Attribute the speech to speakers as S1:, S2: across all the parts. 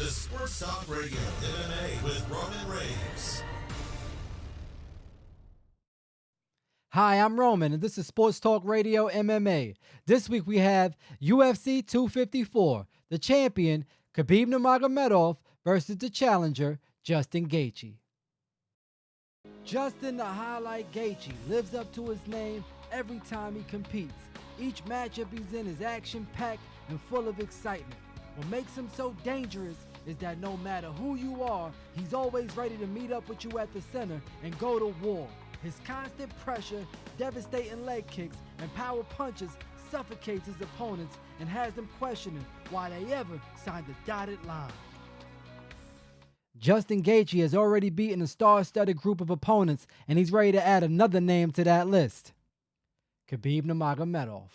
S1: to Sports Talk Radio MMA with Roman Raves.
S2: Hi, I'm Roman, and this is Sports Talk Radio MMA. This week we have UFC 254, the champion, Khabib Nurmagomedov, versus the challenger, Justin Gaethje. Justin the Highlight Gaethje lives up to his name every time he competes. Each matchup he's in is action-packed and full of excitement. What makes him so dangerous is that no matter who you are, he's always ready to meet up with you at the center and go to war. His constant pressure, devastating leg kicks, and power punches suffocates his opponents and has them questioning why they ever signed the dotted line. Justin Gaethje has already beaten a star-studded group of opponents, and he's ready to add another name to that list. Khabib Nurmagomedov.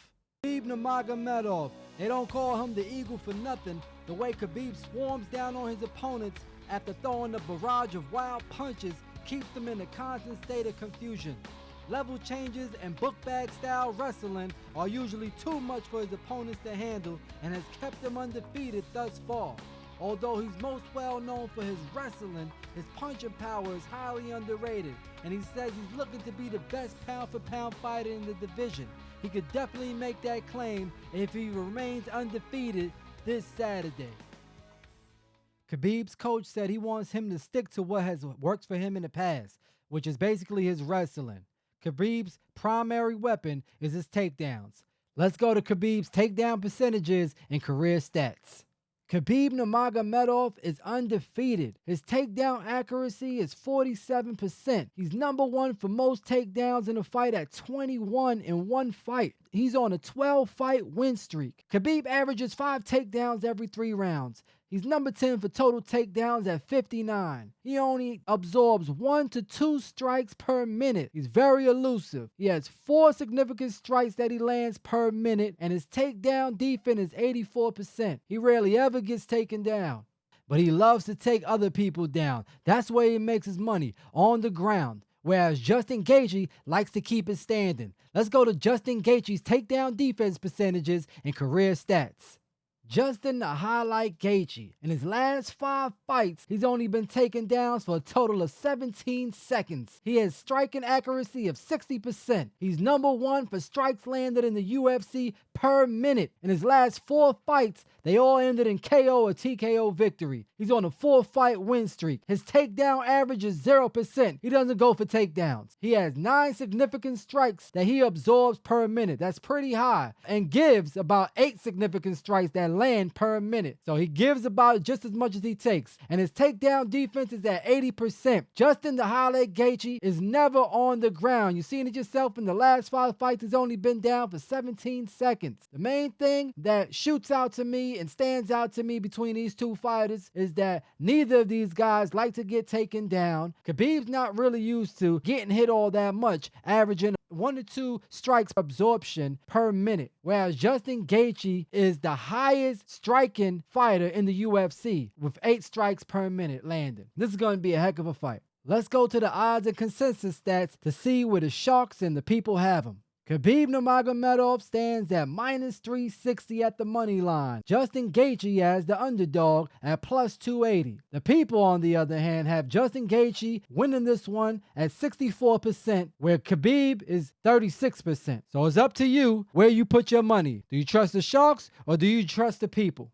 S2: Khabib Nurmagomedov. They don't call him the Eagle for nothing. The way Khabib swarms down on his opponents after throwing a barrage of wild punches keeps them in a constant state of confusion. Level changes and book bag style wrestling are usually too much for his opponents to handle and has kept him undefeated thus far. Although he's most well known for his wrestling, his punching power is highly underrated, and he says he's looking to be the best pound for pound fighter in the division. He could definitely make that claim if he remains undefeated this Saturday. Khabib's coach said he wants him to stick to what has worked for him in the past, which is basically his wrestling. Khabib's primary weapon is his takedowns. Let's go to Khabib's takedown percentages and career stats. Khabib Nurmagomedov is undefeated. His takedown accuracy is 47%. He's number one for most takedowns in a fight at 21 in one fight. He's on a 12-fight win streak. Khabib averages 5 takedowns every 3 rounds. He's number 10 for total takedowns at 59. He only absorbs 1 to 2 strikes per minute. He's very elusive. He has 4 significant strikes that he lands per minute, and his takedown defense is 84%. He rarely ever gets taken down, but he loves to take other people down. That's where he makes his money, on the ground. Whereas Justin Gaethje likes to keep it standing. Let's go to Justin Gaethje's takedown defense percentages and career stats. Justin the Highlight Gaethje. In his last 5 fights, he's only been taken down for a total of 17 seconds. He has striking accuracy of 60%. He's number 1 for strikes landed in the UFC per minute. In his last 4 fights, they all ended in KO or TKO victory. He's on a 4-fight win streak. His takedown average is 0%. He doesn't go for takedowns. He has 9 significant strikes that he absorbs per minute. That's pretty high. And gives about 8 significant strikes that land per minute. So he gives about just as much as he takes. And his takedown defense is at 80%. Justin the Highlight Gaethje is never on the ground. You've seen it yourself in the last 5 fights. He's only been down for 17 seconds. The main thing that shoots out to me and stands out to me between these two fighters is that neither of these guys like to get taken down. Khabib's not really used to getting hit all that much, averaging 1 to 2 strikes absorption per minute, whereas Justin Gaethje is the highest striking fighter in the UFC with 8 strikes per minute landing. This is going to be a heck of a fight. Let's go to the odds and consensus stats to see where the sharks and the people have them. Khabib Nurmagomedov stands at -360 at the money line. Justin Gaethje as the underdog at +280. The people, on the other hand, have Justin Gaethje winning this one at 64%, where Khabib is 36%. So it's up to you where you put your money. Do you trust the sharks or do you trust the people?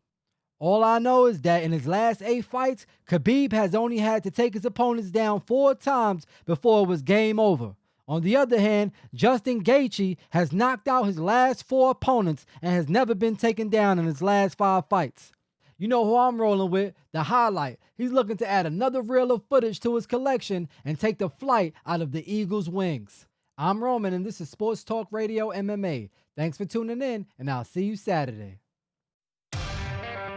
S2: All I know is that in his last 8 fights, Khabib has only had to take his opponents down 4 times before it was game over. On the other hand, Justin Gaethje has knocked out his last 4 opponents and has never been taken down in his last 5 fights. You know who I'm rolling with, the Highlight. He's looking to add another reel of footage to his collection and take the flight out of the Eagle's wings. I'm Roman, and this is Sports Talk Radio MMA. Thanks for tuning in, and I'll see you Saturday.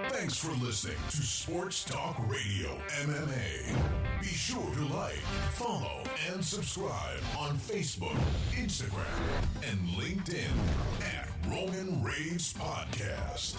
S1: Thanks for listening to Sports Talk Radio MMA. Be sure to like, follow, and subscribe on Facebook, Instagram, and LinkedIn at Roman Raves Podcast.